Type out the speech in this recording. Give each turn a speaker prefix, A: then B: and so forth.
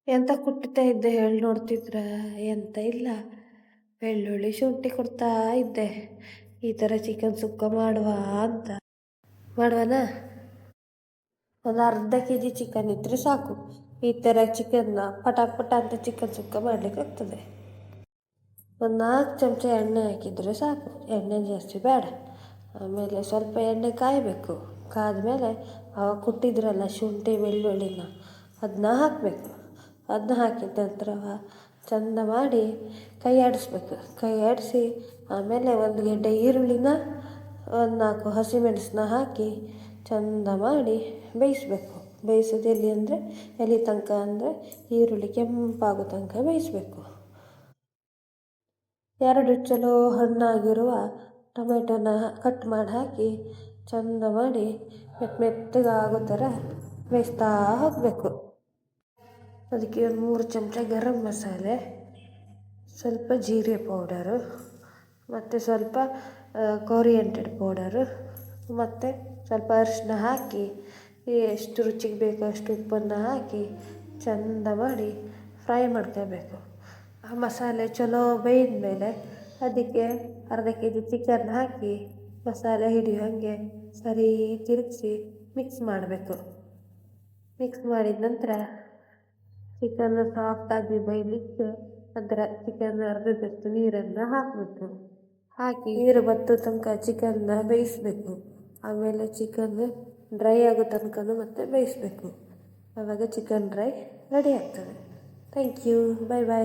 A: ಎಂತ ಕುಟ್ತಾ ಇದ್ದೆ ಹೇಳಿ ನೋಡ್ತಿದ್ರ? ಎಂತ ಇಲ್ಲ, ಬೆಳ್ಳುಳ್ಳಿ ಶುಂಠಿ ಕೊಡ್ತಾ ಇದ್ದೆ. ಈ ಥರ ಚಿಕನ್ ಸುಕ್ಕ ಮಾಡುವ ಅಂತ. ಮಾಡುವನಾ? ಒಂದು ಅರ್ಧ ಕೆ ಜಿ ಚಿಕನ್ ಇದ್ದರೆ ಸಾಕು. ಈ ಥರ ಚಿಕನ್ನ ಪಟ ಪಟ ಅಂತ ಚಿಕನ್ ಸುಕ್ಕ ಮಾಡಲಿಕ್ಕೆ ಆಗ್ತದೆ. ಒಂದು 4 ಚಮಚ ಎಣ್ಣೆ ಹಾಕಿದರೆ ಸಾಕು, ಎಣ್ಣೆ ಜಾಸ್ತಿ ಬೇಡ. ಆಮೇಲೆ ಸ್ವಲ್ಪ ಎಣ್ಣೆ ಕಾಯಬೇಕು. ಕಾದ್ಮೇಲೆ ಅವಾಗ ಕುಟ್ಟಿದ್ರಲ್ಲ ಶುಂಠಿ ಬೆಳ್ಳುಳ್ಳಿನ, ಅದನ್ನ ಹಾಕಬೇಕು. ಅದನ್ನ ಹಾಕಿದ ನಂತರ ಚಂದ ಮಾಡಿ ಕೈ ಆಡಿಸ್ಬೇಕು. ಕೈ ಆಡಿಸಿ ಆಮೇಲೆ 1 ಗೆಡ್ಡೆ ಈರುಳ್ಳಿನ 4 ಹಸಿಮೆಣಸನ್ನ ಹಾಕಿ ಚಂದ ಮಾಡಿ ಬೇಯಿಸ್ಬೇಕು. ಬೇಯಿಸೋದು ಎಲ್ಲಿ ಅಂದರೆ ಎಲ್ಲಿ ತನಕ ಅಂದರೆ ಈರುಳ್ಳಿ ಕೆಂಪಾಗೋ ತನಕ ಬೇಯಿಸ್ಬೇಕು. 2 ಚಲೋ ಹಣ್ಣಾಗಿರುವ ಟೊಮೆಟೊನ ಕಟ್ ಮಾಡಿ ಹಾಕಿ ಚಂದ ಮಾಡಿ ಮೆತ್ತಗಾಗೋ ಥರ ಬೇಯಿಸ್ತಾ ಹೋಗಬೇಕು. ಅದಕ್ಕೆ ಒಂದು 3 ಚಮಚ ಗರಂ ಮಸಾಲೆ, ಸ್ವಲ್ಪ ಜೀರಿಗೆ ಪೌಡರು, ಮತ್ತು ಸ್ವಲ್ಪ ಕೊರಿಯಂಡರ್ ಪೌಡರು, ಮತ್ತು ಸ್ವಲ್ಪ ಅರಿಶಿನ ಹಾಕಿ ಎಷ್ಟು ರುಚಿಗೆ ಬೇಕೋ ಅಷ್ಟು ಉಪ್ಪನ್ನು ಹಾಕಿ ಚಂದ ಮಾಡಿ ಫ್ರೈ ಮಾಡ್ಕೋಬೇಕು. ಆ ಮಸಾಲೆ ಚಲೋ ಬೇಯ್ದ ಮೇಲೆ ಅದಕ್ಕೆ ಅರ್ಧ ಕೆ ಜಿ ಚಿಕನ್ ಹಾಕಿ ಮಸಾಲೆ ಹಿಡಿಯೋ ಹಾಗೆ ಸರಿ ತಿರುಗಿಸಿ ಮಿಕ್ಸ್ ಮಾಡಬೇಕು. ಮಿಕ್ಸ್ ಮಾಡಿದ ನಂತರ ಚಿಕನ್ ಸಾಫ್ಟಾಗಿ ಬೇಯಲಿಕ್ಕೆ ಅದರ ಚಿಕನ್ ಅರ್ಧದಷ್ಟು ನೀರನ್ನು ಹಾಕಬೇಕು. ಹಾಕಿ ನೀರು ಬತ್ತೋ ತನಕ ಚಿಕನ್ನ ಬೇಯಿಸಬೇಕು. ಆಮೇಲೆ ಚಿಕನ್ ಡ್ರೈ ಆಗೋ ತನಕ ಮತ್ತೆ ಬೇಯಿಸಬೇಕು. ಆವಾಗ ಚಿಕನ್ ಡ್ರೈ ರೆಡಿ ಆಗ್ತದೆ. Thank you, bye bye.